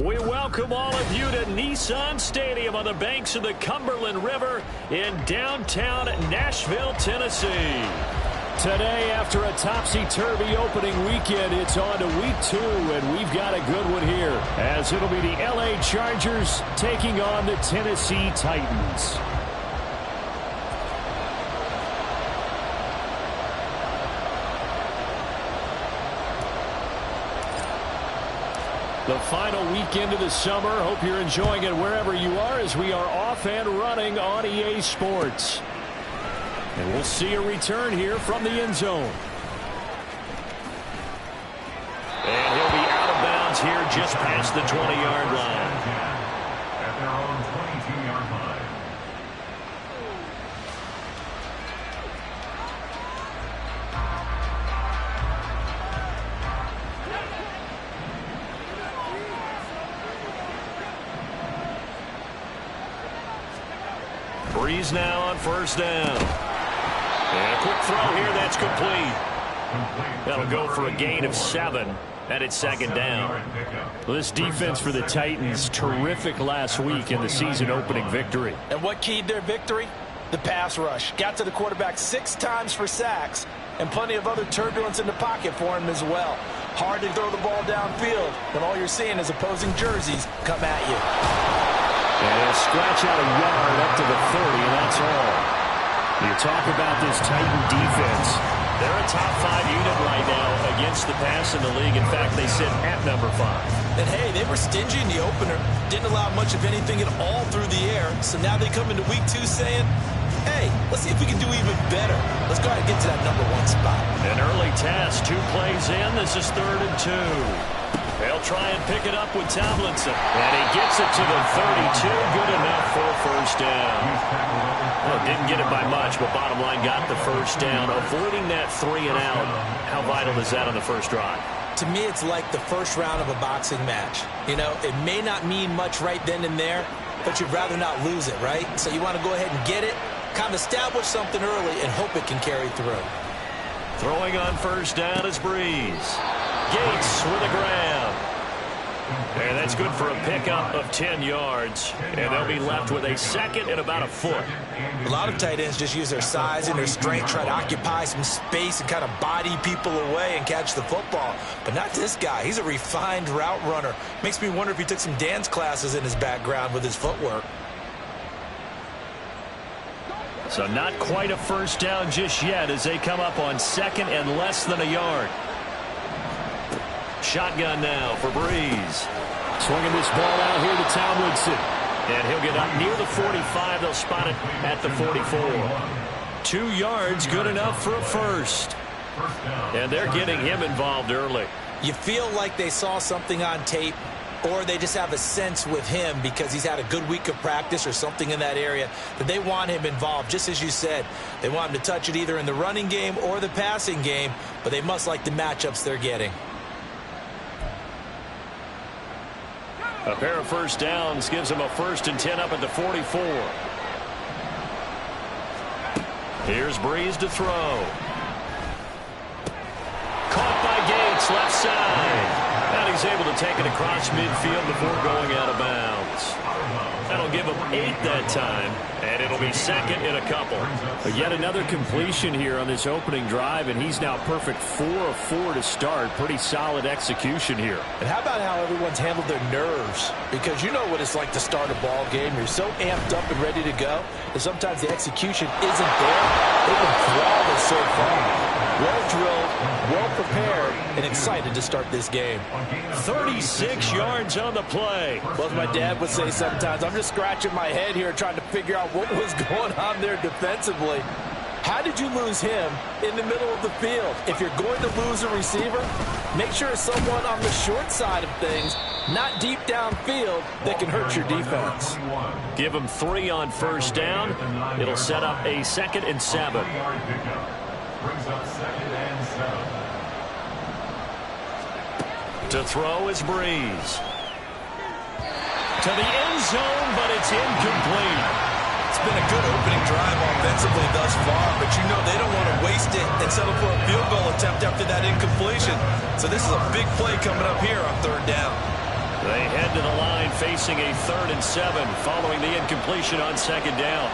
We welcome all of you to Nissan Stadium on the banks of the Cumberland River in downtown Nashville, Tennessee. Today, after a topsy-turvy opening weekend, it's on to week 2, and we've got a good one here, as it'll be the LA Chargers taking on the Tennessee Titans. The final weekend of the summer. Hope you're enjoying it wherever you are, as we are off and running on EA Sports. And we'll see a return here from the end zone. And he'll be out of bounds here just past the 20-yard line. At their own 22-yard line. Breeze now on first down. And a quick throw here, that's complete. That'll go for a gain of 7. And it's second down. Well, this defense for the Titans, terrific last week in the season-opening victory. And what keyed their victory? The pass rush. Got to the quarterback 6 times for sacks, and plenty of other turbulence in the pocket for him as well. Hard to throw the ball downfield when all you're seeing is opposing jerseys come at you. And he'll scratch out a yard up to the 30, and that's all. You talk about this Titan defense. They're a top 5 unit right now against the pass in the league. In fact, they sit at number 5. And hey, they were stingy in the opener. Didn't allow much of anything at all through the air. So now they come into week 2 saying, hey, let's see if we can do even better. Let's go ahead and get to that number 1 spot. An early task, 2 plays in. This is 3rd and 2. They'll try and pick it up with Tomlinson. And he gets it to the 32. Good enough for a first down. Well, didn't get it by much, but bottom line got the first down. Avoiding that 3 and out. How vital is that on the first drive? To me, it's like the first round of a boxing match. You know, it may not mean much right then and there, but you'd rather not lose it, right? So you want to go ahead and get it, kind of establish something early, and hope it can carry through. Throwing on first down is Breeze. Gates with a grab. And that's good for a pickup of 10 yards. And they'll be left with a second and about a foot. A lot of tight ends just use their size and their strength, try to occupy some space and kind of body people away and catch the football. But not this guy. He's a refined route runner. Makes me wonder if he took some dance classes in his background with his footwork. So not quite a first down just yet as they come up on second and less than a yard. Shotgun now for Breeze. Swinging this ball out here to Tomlinson. And he'll get up near the 45. They'll spot it at the 44. 2 yards, good enough for a first. And they're getting him involved early. You feel like they saw something on tape, or they just have a sense with him because he's had a good week of practice or something in that area that they want him involved. Just as you said, they want him to touch it either in the running game or the passing game, but they must like the matchups they're getting. A pair of first downs gives him a 1st and 10 up at the 44. Here's Breeze to throw. Caught by Gates, left side. And he's able to take it across midfield before going out of bounds. That'll give him 8 that time, and it'll be second in a couple. But yet another completion here on this opening drive, and he's now perfect 4 of 4 to start. Pretty solid execution here. And how about how everyone's handled their nerves? Because you know what it's like to start a ball game. You're so amped up and ready to go that sometimes the execution isn't there. They've been flawless so far. Well drilled, well prepared, and excited to start this game. 36 yards on the play. Well, as my dad would say sometimes, I'm just scratching my head here trying to figure out what was going on there defensively. How did you lose him in the middle of the field? If you're going to lose a receiver, make sure it's someone on the short side of things, not deep downfield, that can hurt your defense. Give him 3 on first down. It'll set up a 2nd and 7. Brings up 2nd and 7. To throw is Breeze. To the end zone, but it's incomplete. It's been a good opening drive offensively thus far, but you know they don't want to waste it and settle for a field goal attempt after that incompletion. So this is a big play coming up here on 3rd down. They head to the line facing a 3rd and 7 following the incompletion on 2nd down.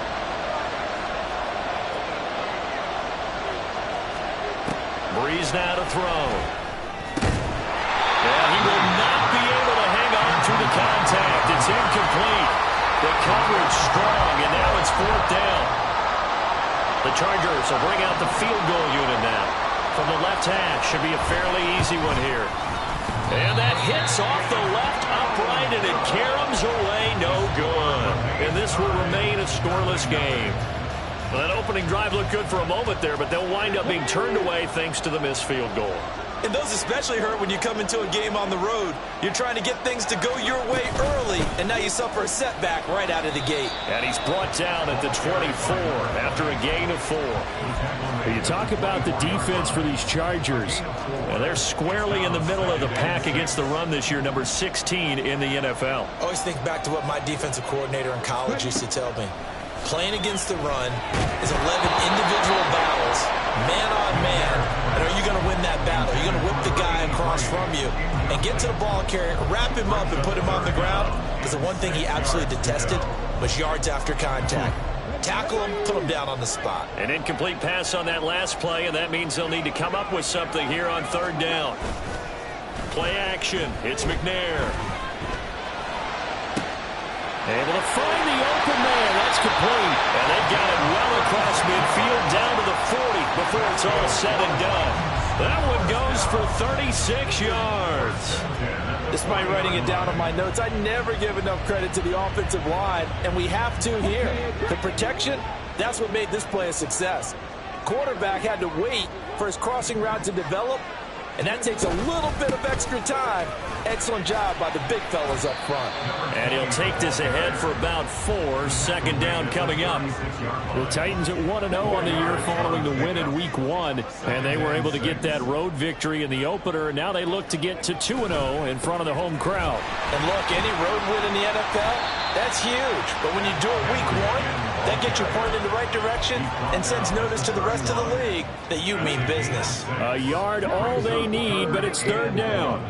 Breeze now to throw. And he will not be able to hang on through the contact. It's incomplete. The coverage strong, and now it's 4th down. The Chargers will bring out the field goal unit now. From the left hash, should be a fairly easy one here. And that hits off the left upright, and it caroms away, no good. And this will remain a scoreless game. Well, that opening drive looked good for a moment there, but they'll wind up being turned away thanks to the missed field goal. And those especially hurt when you come into a game on the road. You're trying to get things to go your way early, and now you suffer a setback right out of the gate. And he's brought down at the 24 after a gain of 4. You talk about the defense for these Chargers. And they're squarely in the middle of the pack against the run this year, number 16 in the NFL. I always think back to what my defensive coordinator in college used to tell me. Playing against the run is 11 individual battles, man on man. And are you going to win that battle? Are you going to whip the guy across from you and get to the ball carrier, wrap him up, and put him on the ground? Because the one thing he absolutely detested was yards after contact. Tackle him, put him down on the spot. An incomplete pass on that last play, and that means they'll need to come up with something here on 3rd down. Play action. It's McNair. Able to find the open man. That's complete. And they got it well across midfield down to the 40 before it's all said and done. That one goes for 36 yards. Despite writing it down on my notes, I never give enough credit to the offensive line, and we have to here. The protection, that's what made this play a success. Quarterback had to wait for his crossing route to develop, and that takes a little bit of extra time. Excellent job by the big fellas up front. And he'll take this ahead for about 4. 2nd down coming up. The Titans at 1-0 on the year following the win in Week 1. And they were able to get that road victory in the opener. And now they look to get to 2-0 in front of the home crowd. And look, any road win in the NFL, that's huge. But when you do it Week 1, that gets you pointed in the right direction and sends notice to the rest of the league that you mean business. A yard all they need, but it's 3rd down.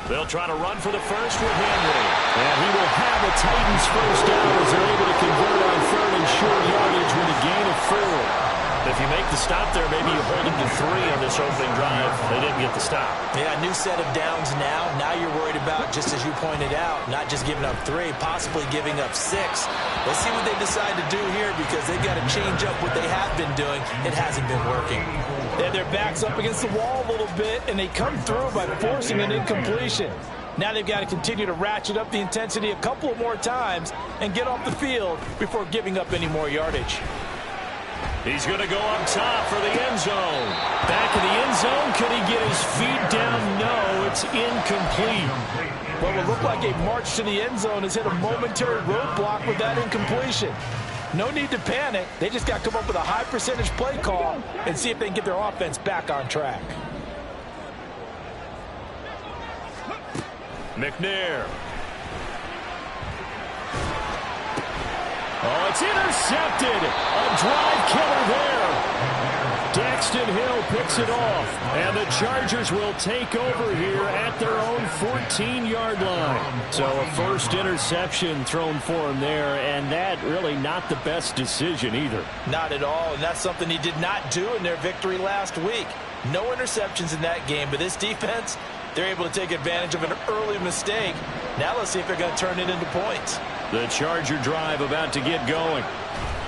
They'll try to run for the first with Henry. And he will have a Titans first down as they're able to convert on 3rd and short yardage with a gain of 4. If you make the stop there, maybe you hold them to 3 on this opening drive. They didn't get the stop. Yeah, new set of downs now. Now you're worried about, just as you pointed out, not just giving up 3, possibly giving up 6. Let's see what they decide to do here because they've got to change up what they have been doing. It hasn't been working. They have their backs up against the wall a little bit, and they come through by forcing an incompletion. Now they've got to continue to ratchet up the intensity a couple of more times and get off the field before giving up any more yardage. He's going to go up top for the end zone. Back in the end zone. Could he get his feet down? No, it's incomplete. What will look like a march to the end zone has hit a momentary roadblock with that incompletion. No need to panic. They just got to come up with a high percentage play call and see if they can get their offense back on track. McNair. Oh, it's intercepted. A drive killer there. Daxton Hill picks it off. And the Chargers will take over here at their own 14-yard line. So a first interception thrown for him there, and that really not the best decision either. Not at all, and that's something he did not do in their victory last week. No interceptions in that game, but this defense, they're able to take advantage of an early mistake. Now let's see if they're going to turn it into points. The Charger drive about to get going.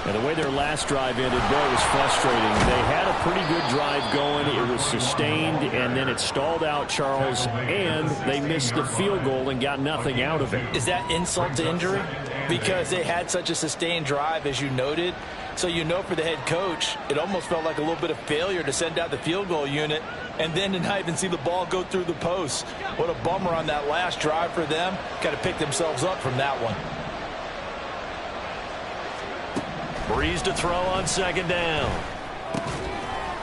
And the way their last drive ended, boy, it was frustrating. They had a pretty good drive going. It was sustained, and then it stalled out, Charles, and they missed the field goal and got nothing out of it. Is that insult to injury? Because they had such a sustained drive, as you noted. So you know for the head coach, it almost felt like a little bit of failure to send out the field goal unit and then to not even see the ball go through the post. What a bummer on that last drive for them. Got to pick themselves up from that one. Breeze to throw on second down.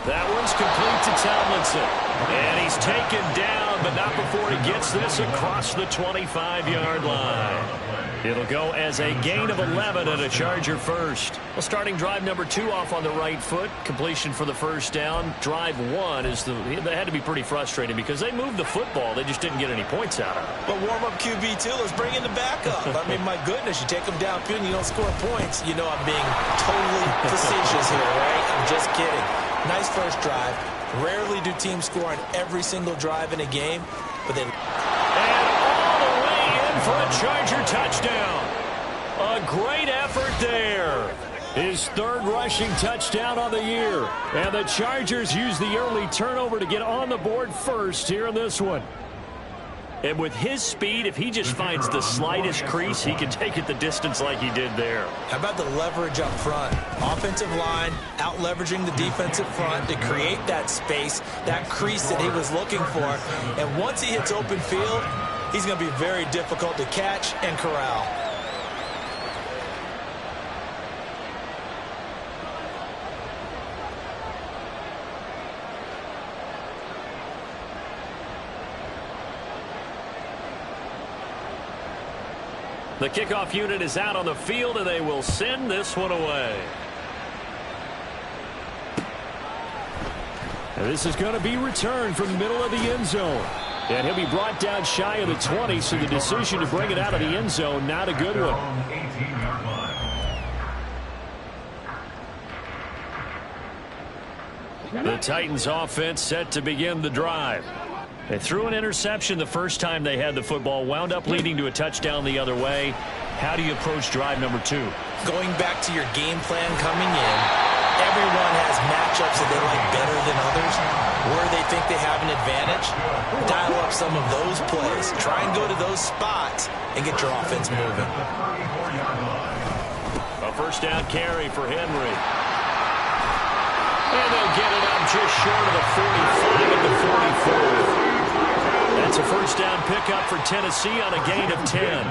That one's complete to Tomlinson. And he's taken down, but not before he gets this across the 25-yard line. It'll go as a gain of 11 and a Charger first. Well, starting drive number 2 off on the right foot. Completion for the first down. Drive 1 is they had to be pretty frustrating because they moved the football. They just didn't get any points out of it. But warm-up QB, too. Let's bring in the backup. I mean, my goodness, you take them downfield and you don't score points. You know I'm being totally facetious here, right? I'm just kidding. Nice first drive. Rarely do teams score on every single drive in a game, but then... And all the way in for a Charger touchdown. A great effort there. His 3rd rushing touchdown on the year. And the Chargers use the early turnover to get on the board first here in this one. And with his speed, if he just finds the slightest crease, he can take it the distance like he did there. How about the leverage up front? Offensive line out leveraging the defensive front to create that space, that crease that he was looking for. And once he hits open field, he's going to be very difficult to catch and corral. The kickoff unit is out on the field, and they will send this one away. And this is going to be returned from the middle of the end zone. And he'll be brought down shy of the 20, so the decision to bring it out of the end zone, not a good one. The Titans offense set to begin the drive. They threw an interception the first time they had the football, wound up leading to a touchdown the other way. How do you approach drive number 2? Going back to your game plan coming in, everyone has matchups that they like better than others, where they think they have an advantage. Dial up some of those plays. Try and go to those spots and get your offense moving. A first down carry for Henry. And they'll get it up just short of the 45 at the 44. That's a first down pickup for Tennessee on a gain of 10.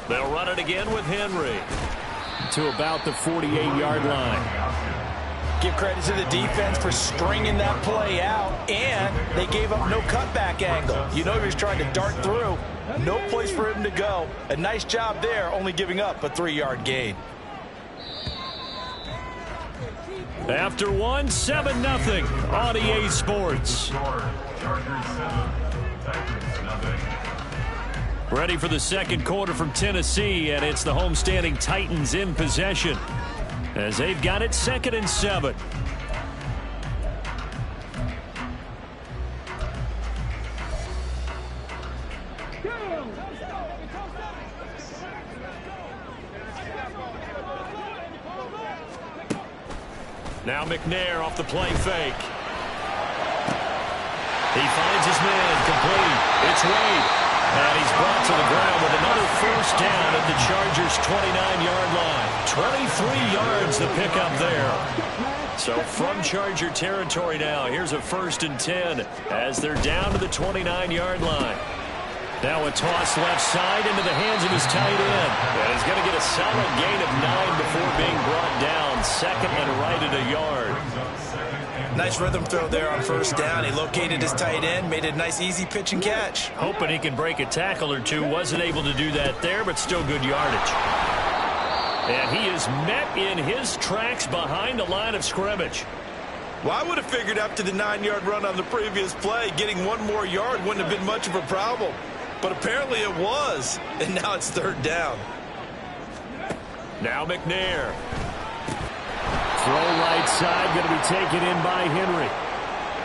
They'll run it again with Henry. To about the 48-yard line. Give credit to the defense for stringing that play out, and they gave up no cutback angle. You know he was trying to dart through. No place for him to go. A nice job there, only giving up a 3-yard gain. After one, 7-0 on EA Sports. Ready for the second quarter from Tennessee, and it's the homestanding Titans in possession as they've got it 2nd and 7. Now McNair off the play fake. He finds his man complete. It's Wade. And he's brought to the ground with another first down at the Chargers' 29-yard line. 23 yards the pickup there. So from Charger territory now, here's a 1st and 10 as they're down to the 29-yard line. Now a toss left side into the hands of his tight end. And he's going to get a solid gain of 9 before being brought down. 2nd and right at a yard. Nice rhythm throw there on first down. He located his tight end, made a nice easy pitch and catch. Hoping he can break a tackle or two. Wasn't able to do that there, but still good yardage. And he is met in his tracks behind the line of scrimmage. Well, I would have figured after the 9-yard run on the previous play, getting 1 more yard wouldn't have been much of a problem. But apparently it was, and now it's 3rd down. Now McNair. Throw right side, going to be taken in by Henry.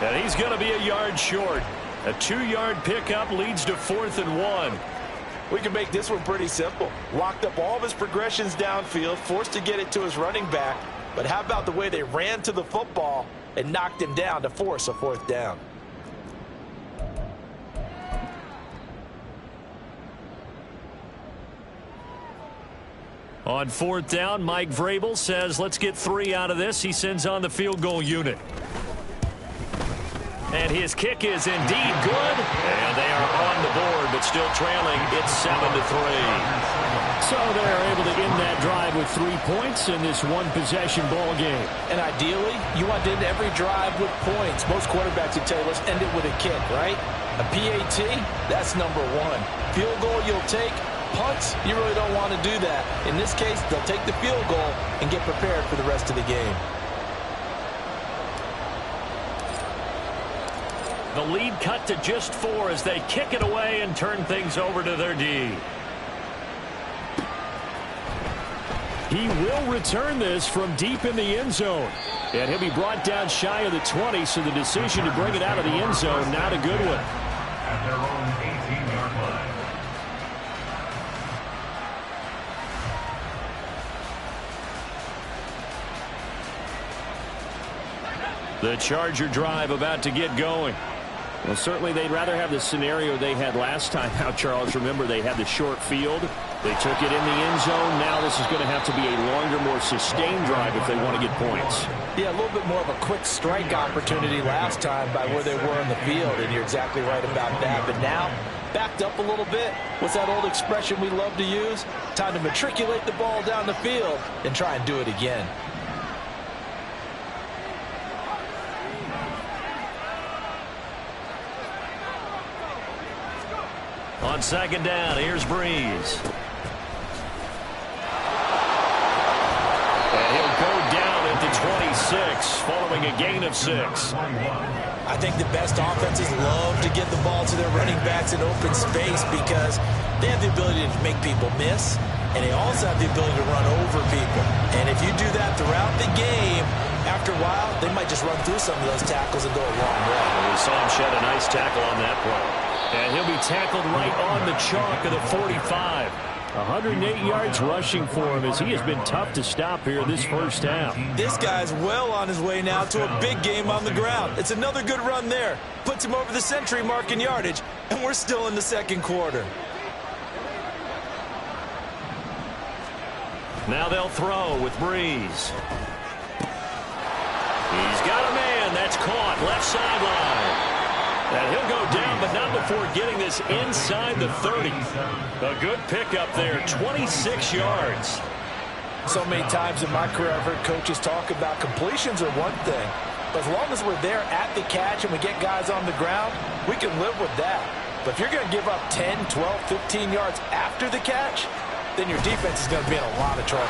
And he's going to be a yard short. A 2-yard pickup leads to 4th and 1. We can make this one pretty simple. Locked up all of his progressions downfield, forced to get it to his running back. But how about the way they ran to the football and knocked him down to force a 4th down? On 4th down, Mike Vrabel says, let's get 3 out of this. He sends on the field goal unit. And his kick is indeed good. And they are on the board, but still trailing. It's 7-3. So they're able to end that drive with 3 points in this one-possession ball game. And ideally, you want to end every drive with points. Most quarterbacks would tell you, let's end it with a kick, right? A PAT, that's number one. Field goal you'll take. Punts, you really don't want to do that. In this case, they'll take the field goal and get prepared for the rest of the game. The lead cut to just 4 as they kick it away and turn things over to their D. He will return this from deep in the end zone. And he'll be brought down shy of the 20, so the decision to bring it out of the end zone, not a good one. At their own 18-yard line. The Charger drive about to get going. Well, certainly they'd rather have the scenario they had last time out, Charles. Remember, they had the short field. They took it in the end zone. Now this is going to have to be a longer, more sustained drive if they want to get points. Yeah, a little bit more of a quick strike opportunity last time by where they were in the field, and you're exactly right about that. But now, backed up a little bit. What's that old expression we love to use? Time to matriculate the ball down the field and try and do it again. On second down, here's Breeze. And he'll go down at the 26, following a gain of 6. I think the best offenses love to get the ball to their running backs in open space because they have the ability to make people miss, and they also have the ability to run over people. And if you do that throughout the game, after a while, they might just run through some of those tackles and go a long way. We saw him shed a nice tackle on that play. And he'll be tackled right on the chalk of the 45. 108 yards rushing for him as he has been tough to stop here this first half. This guy's well on his way now to a big game on the ground. It's another good run there. Puts him over the century mark in yardage, and we're still in the second quarter. Now they'll throw with Breeze. He's got a man. That's caught. Left sideline. And he'll go down, but not before getting this inside the 30. A good pickup there, 26 yards. So many times in my career, I've heard coaches talk about completions are one thing. But as long as we're there at the catch and we get guys on the ground, we can live with that. But if you're going to give up 10, 12, 15 yards after the catch, then your defense is going to be in a lot of trouble.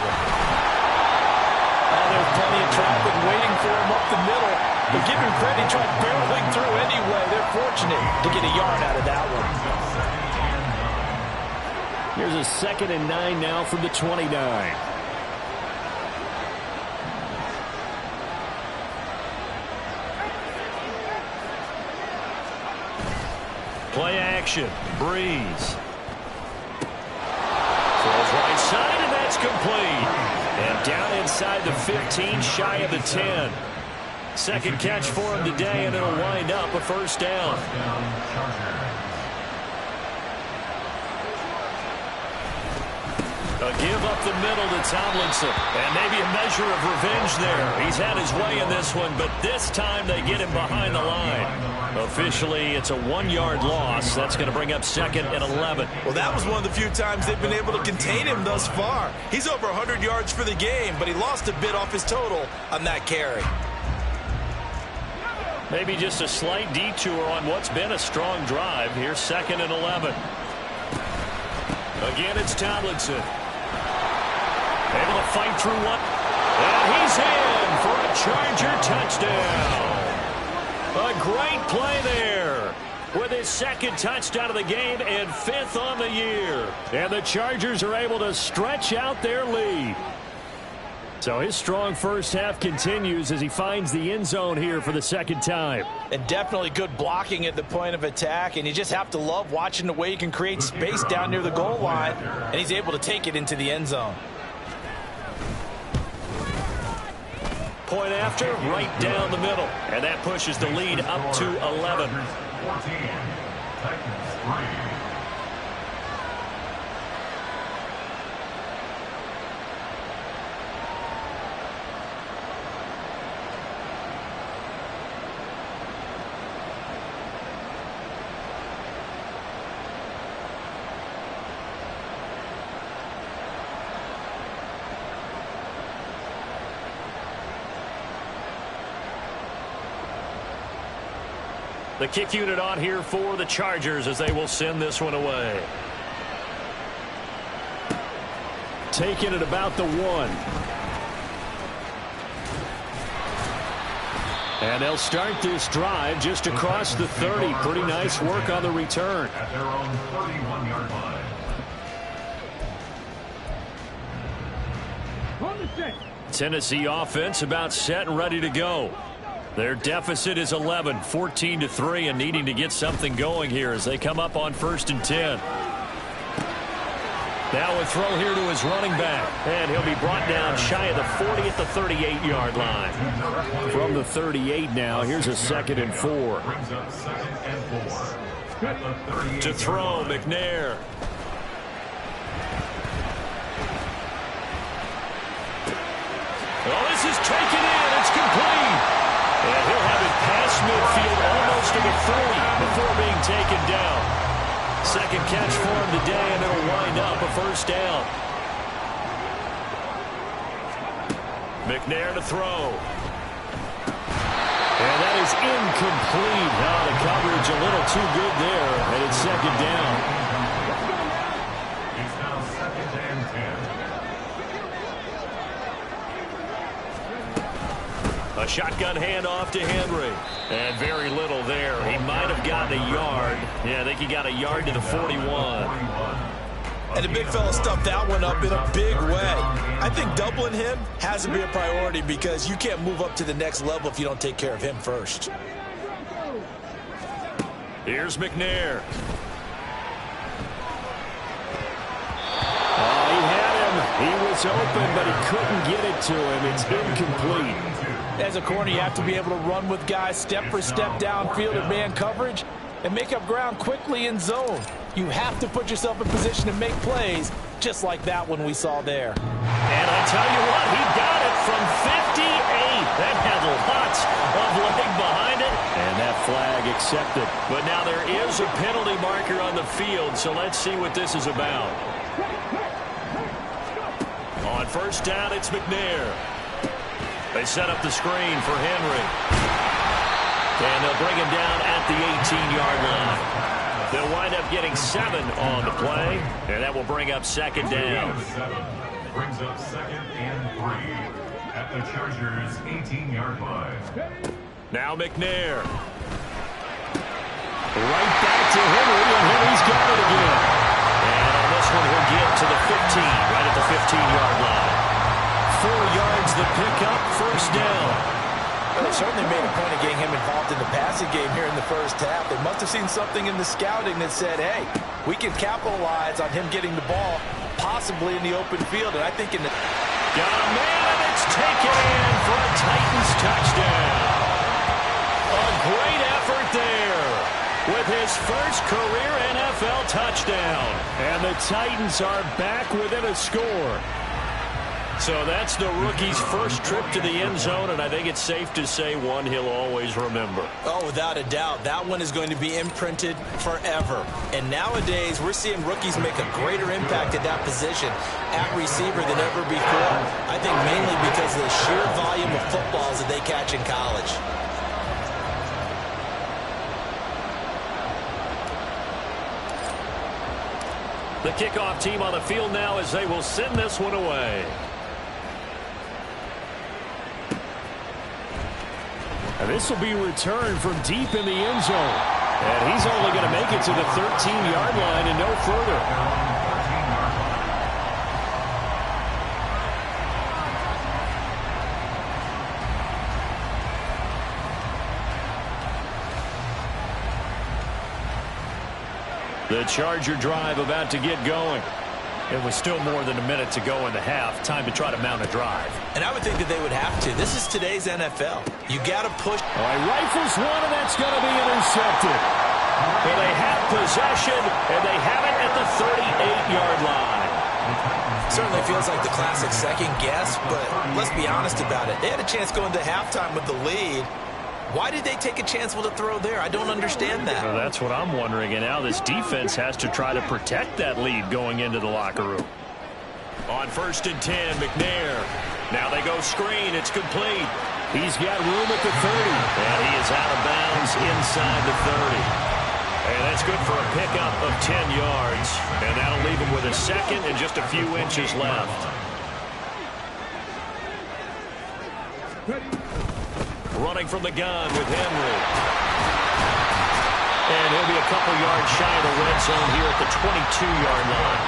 There's plenty of traffic waiting for him up the middle. But give him credit, he tried barreling through anyway. They're fortunate to get a yard out of that one. Here's a 2nd and 9 now from the 29. Play action. Breeze. Throws right side, and that's complete. And down inside the 15, shy of the 10. Second catch for him today, and it'll wind up a first down. A give up the middle to Tomlinson. And maybe a measure of revenge there. He's had his way in this one, but this time they get him behind the line. Officially, it's a 1-yard loss. That's going to bring up 2nd and 11. Well, that was one of the few times they've been able to contain him thus far. He's over 100 yards for the game, but he lost a bit off his total on that carry. Maybe just a slight detour on what's been a strong drive. Here's 2nd and 11. Again, it's Tomlinson. Able to fight through one. And he's in for a Charger touchdown. A great play there with his 2nd touchdown of the game and 5th on the year. And the Chargers are able to stretch out their lead. So his strong first half continues as he finds the end zone here for the 2nd time. And definitely good blocking at the point of attack, and you just have to love watching the way he can create space down near the goal line, and he's able to take it into the end zone. Point after, right down the middle. And that pushes the lead up to 11. 14, Titans 3. The kick unit on here for the Chargers as they will send this one away. Taking it about the 1. And they'll start this drive just across the 30. Pretty nice work on the return. At their own 31-yard line. Tennessee offense about set and ready to go. Their deficit is 11, 14-3, and needing to get something going here as they come up on 1st and 10. Now a throw here to his running back. And he'll be brought down shy of the 40 at the 38-yard line. From the 38 now, here's a 2nd and 4. Brings up 2nd and 4. At the 38-yard To throw, line. McNair. Oh, this is taken in. It's complete. And he'll have it past midfield almost to the 40 before being taken down. Second catch for him today, and it'll wind up a 1st down. McNair to throw. And that is incomplete. Now the coverage a little too good there, and it's 2nd down. It's now 2nd and 10. A shotgun handoff to Henry. And very little there. He might have gotten a yard. Yeah, I think he got a yard to the 41. And the big fella stuffed that one up in a big way. I think doubling him has to be a priority because you can't move up to the next level if you don't take care of him first. Here's McNair. He had him. He was open, but he couldn't get it to him. It's incomplete. As a corner, you have to be able to run with guys step for step downfield in man coverage and make up ground quickly in zone. You have to put yourself in position to make plays, just like that one we saw there. And I tell you what, he got it from 58. That had lots of leg behind it. And that flag accepted. But now there is a penalty marker on the field, so let's see what this is about. On 1st down, it's McNair. They set up the screen for Henry. And they'll bring him down at the 18-yard line. They'll wind up getting 7 on the play, and that will bring up 2nd down. 7 brings up 2nd and 3 at the Chargers' 18-yard line. Now McNair. Right back to Henry, and Henry's got it again. And on this one, he'll get to the 15, right at the 15-yard line. 4 yards the pickup, 1st down. Well, they certainly made a point of getting him involved in the passing game here in the 1st half. They must have seen something in the scouting that said, hey, we can capitalize on him getting the ball, possibly in the open field. And I think in the... Got a man, and it's taken in for a Titans touchdown. A great effort there with his first career NFL touchdown. And the Titans are back within a score. So that's the rookie's first trip to the end zone, and I think it's safe to say one he'll always remember. Oh, without a doubt. That one is going to be imprinted forever. And nowadays, we're seeing rookies make a greater impact at that position at receiver than ever before. I think mainly because of the sheer volume of footballs that they catch in college. The kickoff team on the field now as they will send this one away. And this will be returned from deep in the end zone. And he's only going to make it to the 13-yard line and no further. The Charger drive about to get going. It was still more than a minute to go in the half. Time to try to mount a drive. And I would think that they would have to. This is today's NFL. You got to push. All right, rifles one, and that's going to be intercepted. Well, they have possession, and they have it at the 38-yard line. Certainly feels like the classic second guess, but let's be honest about it. They had a chance going to halftime with the lead. Why did they take a chance with a throw there? I don't understand that. Well, that's what I'm wondering, and now this defense has to try to protect that lead going into the locker room. On 1st and 10, McNair. Now they go screen. It's complete. He's got room at the 30. And he is out of bounds inside the 30. And that's good for a pickup of 10 yards. And that'll leave him with a second and just a few inches left. Running from the gun with Henry. And he'll be a couple yards shy of the red zone here at the 22-yard line.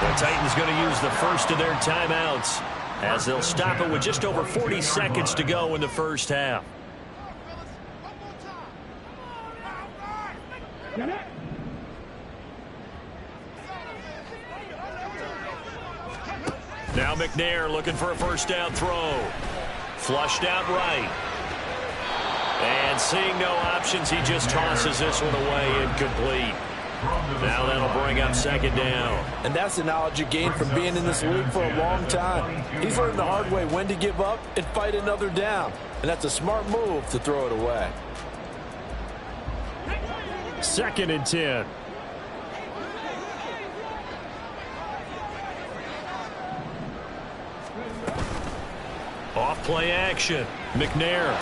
The Titans going to use the first of their timeouts as they'll stop it with just over 40 seconds to go in the first half. Now McNair looking for a first down throw. Flushed out right. And seeing no options, he just tosses this one away incomplete. Now that'll bring up second down. And that's the knowledge you gain from being in this league for a long time. He's learned the hard way when to give up and fight another down. And that's a smart move to throw it away. 2nd and 10. Off play action. McNair.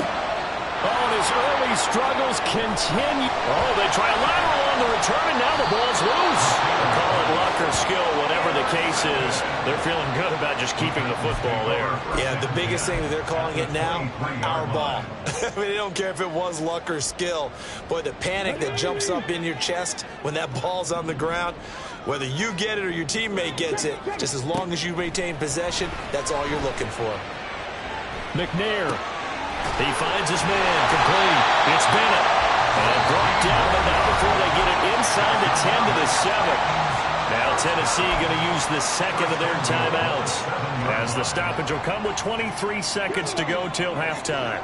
Oh, and his early struggles continue. Oh, they try a lateral on the return, and now the ball's loose. Call it luck or skill, whatever the case is. They're feeling good about just keeping the football there. Yeah, the biggest thing that they're calling it now, our ball. I mean, they don't care if it was luck or skill. Boy, the panic that jumps up in your chest when that ball's on the ground, whether you get it or your teammate gets it, just as long as you maintain possession, that's all you're looking for. McNair. He finds his man complete. It's Bennett. And brought down, but not before they get it inside the 10 to the 7. Now Tennessee going to use the second of their timeouts as the stoppage will come with 23 seconds to go till halftime.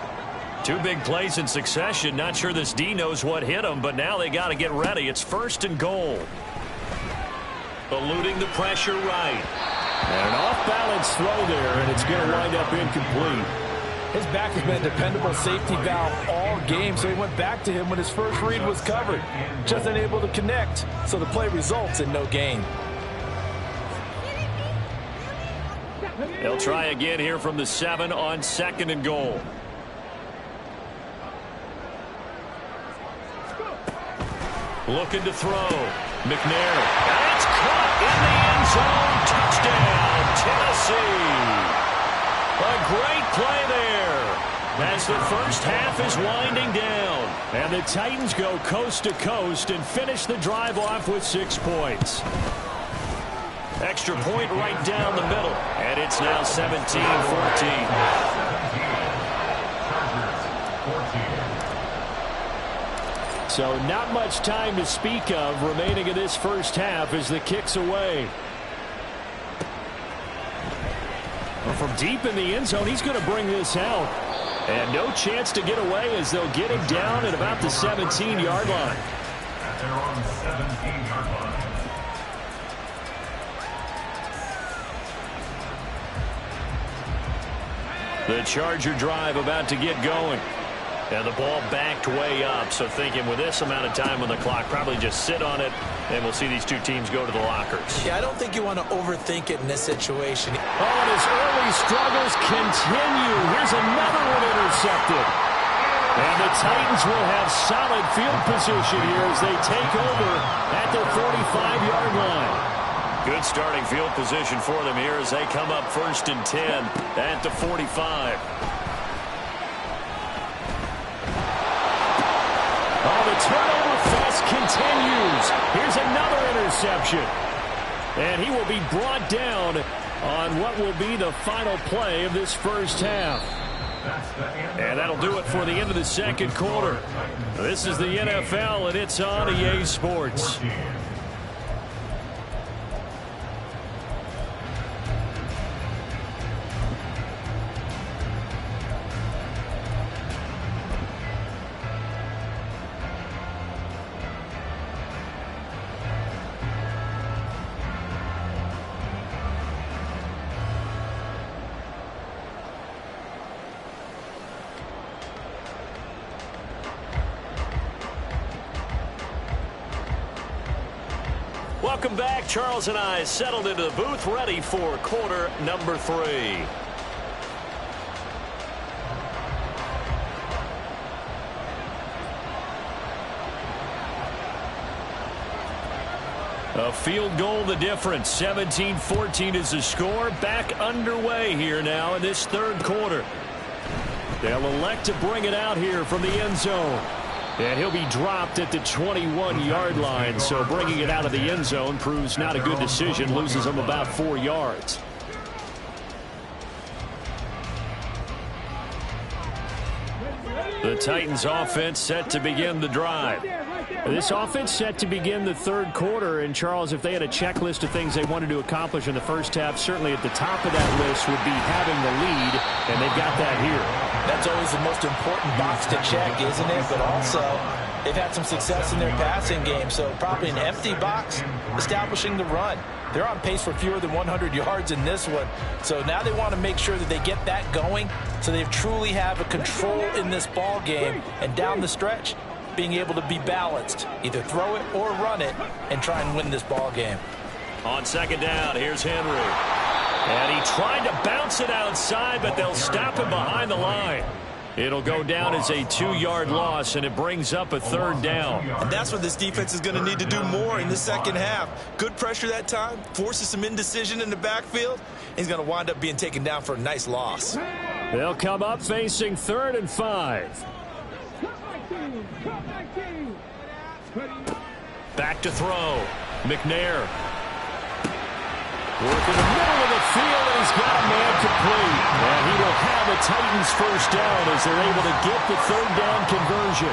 2 big plays in succession. Not sure this D knows what hit him, but now they got to get ready. It's 1st and goal. Eluding the pressure right. And an off-balance throw there, and it's going to wind up incomplete. His back has been a dependable safety valve all game, so he went back to him when his first read was covered. Just unable to connect, so the play results in no gain. They'll try again here from the 7 on 2nd and goal. Looking to throw. McNair. And it's caught in the end zone. Touchdown, Tennessee. A great play there as the first half is winding down. And the Titans go coast to coast and finish the drive off with 6 points. Extra point right down the middle. And it's now 17-14. So not much time to speak of remaining in this first half as the kick's away. Well, from deep in the end zone, he's going to bring this out. And no chance to get away as they'll get him down at about the 17-yard line. At their own 17-yard line. The Charger drive about to get going. And the ball backed way up, so thinking with this amount of time on the clock, probably just sit on it, and we'll see these 2 teams go to the lockers. Yeah, I don't think you want to overthink it in this situation. Oh, and his early struggles continue. Here's another one intercepted. And the Titans will have solid field position here as they take over at their 45-yard line. Good starting field position for them here as they come up 1st and 10 at the 45. Oh, the turnover fest continues. Here's another interception. And he will be brought down on what will be the final play of this first half. And that'll do it for the end of the 2nd quarter. This is the NFL, and it's on EA Sports. Welcome back. Charles and I settled into the booth ready for quarter number 3. A field goal the difference. 17-14 is the score. Back underway here now in this third quarter. They'll elect to bring it out here from the end zone. And he'll be dropped at the 21-yard line. So bringing it out of the end zone proves not a good decision. Loses him about 4 yards. The Titans offense set to begin the drive. This offense set to begin the third quarter. And, Charles, if they had a checklist of things they wanted to accomplish in the first half, certainly at the top of that list would be having the lead, and they've got that here. That's always the most important box to check, isn't it? But also, they've had some success in their passing game, so probably an empty box establishing the run. They're on pace for fewer than 100 yards in this one. So now they want to make sure that they get that going so they truly have a control in this ball game. And down the stretch, being able to be balanced, either throw it or run it, and try and win this ball game. On second down, here's Henry. And he tried to bounce it outside, but they'll stop him behind the line. It'll go down as a 2-yard loss, and it brings up a third down. And that's what this defense is going to need to do more in the second half. Good pressure that time, forces some indecision in the backfield. He's going to wind up being taken down for a nice loss. They'll come up facing 3rd and 5. Back to throw. McNair. Work in the middle of the field, and he's got a man complete. And he will have a Titans first down as they're able to get the third down conversion.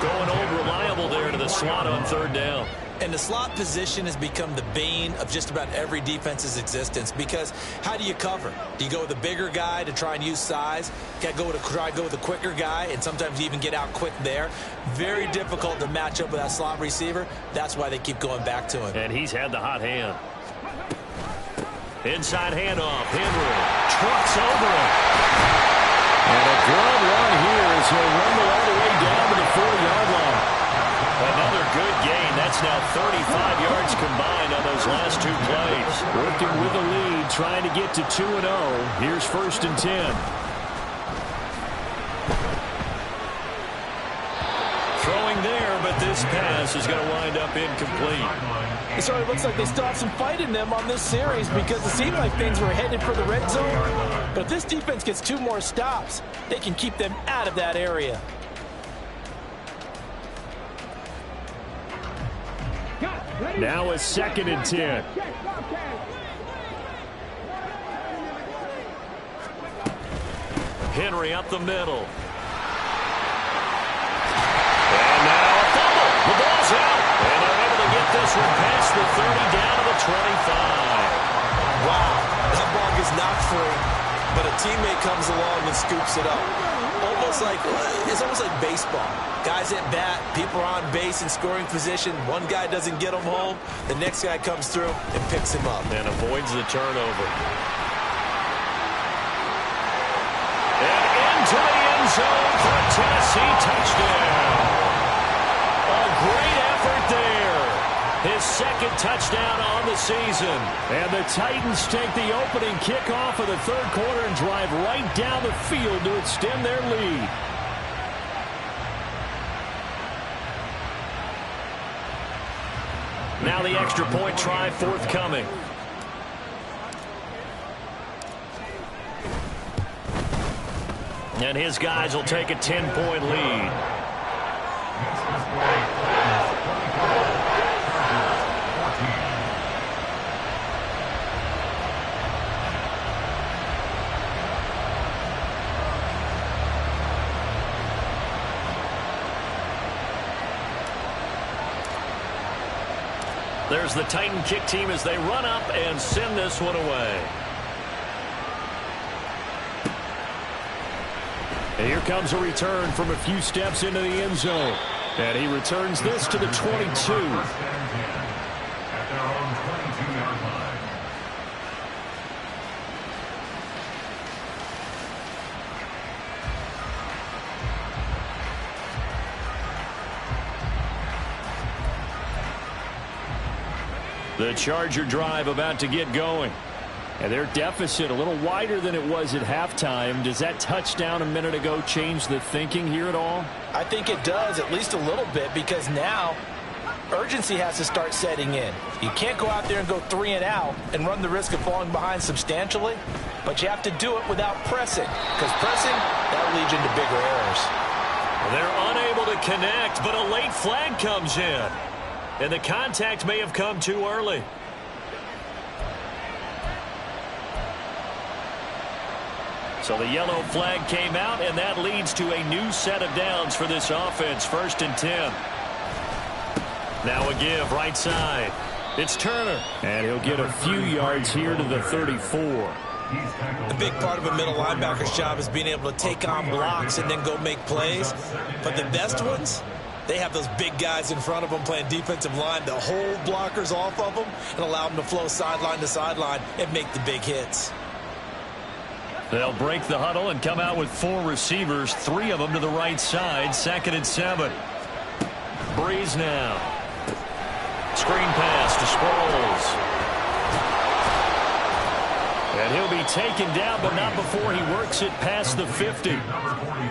Going old reliable there to the slot on third down. And the slot position has become the bane of just about every defense's existence, because how do you cover? Do you go with the bigger guy to try and use size? Got to try to go with the quicker guy, and sometimes you even get out quick there. Very difficult to match up with that slot receiver. That's why they keep going back to him. And he's had the hot hand. Inside handoff. Henry trucks over it. And a good run here as he'll rumble all the way down to the 4-yard line. Another good gain. That's now 35 yards combined on those last 2 plays. Working with the lead, trying to get to 2-0. Here's 1st and 10. Throwing there, but this pass is going to wind up incomplete. It sort of looks like they still have some fight in them on this series, because it seemed like things were headed for the red zone. But if this defense gets 2 more stops, they can keep them out of that area. Now a 2nd and 10. Henry up the middle. And now a fumble. The ball's out. And they're able to get this one past the 30 down to the 25. Wow, that ball gets knocked free, but a teammate comes along and scoops it up. It's almost like baseball. Guys at bat, people are on base in scoring position. One guy doesn't get him home. The next guy comes through and picks him up. And avoids the turnover. And into the end zone for a Tennessee touchdown. A great effort there. His 2nd touchdown on the season. And the Titans take the opening kickoff of the third quarter and drive right down the field to extend their lead. Now the extra point try forthcoming. And his guys will take a 10-point lead. There's the Titan kick team as they run up and send this one away. And here comes a return from a few steps into the end zone. And he returns this to the 22. At their own 22-yard line. The Charger drive about to get going. And their deficit a little wider than it was at halftime. Does that touchdown a minute ago change the thinking here at all? I think it does, at least a little bit, because now urgency has to start setting in. You can't go out there and go 3 and out and run the risk of falling behind substantially, but you have to do it without pressing, because pressing, that leads you into bigger errors. They're unable to connect, but a late flag comes in, and the contact may have come too early. So the yellow flag came out, and that leads to a new set of downs for this offense. 1st and 10. Now a give right side. It's Turner. And he'll get a few yards here to the 34. A big part of a middle linebacker's job is being able to take on blocks and then go make plays. But the best ones, they have those big guys in front of them playing defensive line to hold blockers off of them and allow them to flow sideline to sideline and make the big hits. They'll break the huddle and come out with 4 receivers, 3 of them to the right side. 2nd and 7. Breeze now. Screen pass to Sproles. And he'll be taken down, but not before he works it past the 50.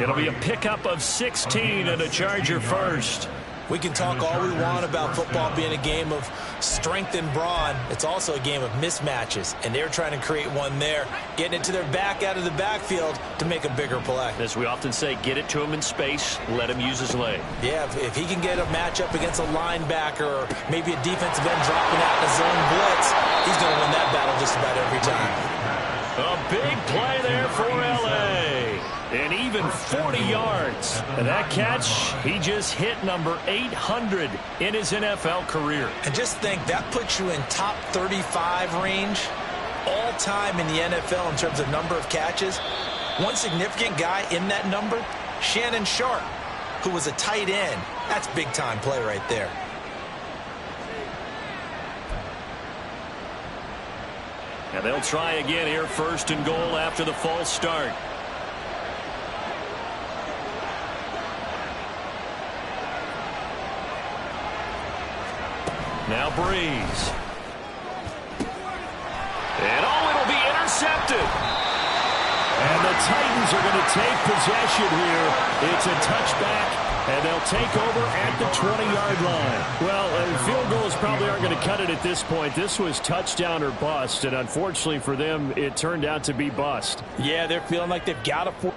It'll be a pickup of 16 and a Charger first. We can talk all we want about football being a game of strength and brawn. It's also a game of mismatches, and they're trying to create one there, getting it to their back out of the backfield to make a bigger play. As we often say, get it to him in space, let him use his leg. Yeah, if he can get a matchup against a linebacker or maybe a defensive end dropping out in a zone blitz, he's going to win that battle just about every time. A big play there for L.A. And even 40 yards. And that catch, he just hit number 800 in his NFL career. And just think, that puts you in top 35 range all time in the NFL in terms of number of catches. One significant guy in that number, Shannon Sharp, who was a tight end. That's big-time play right there. And they'll try again here, 1st and goal after the false start. Now Breeze. And it'll be intercepted. And the Titans are going to take possession here. It's a touchback, and they'll take over at the 20-yard line. Well, field goals probably aren't going to cut it at this point. This was touchdown or bust, and unfortunately for them, it turned out to be bust. Yeah, they're feeling like they've got to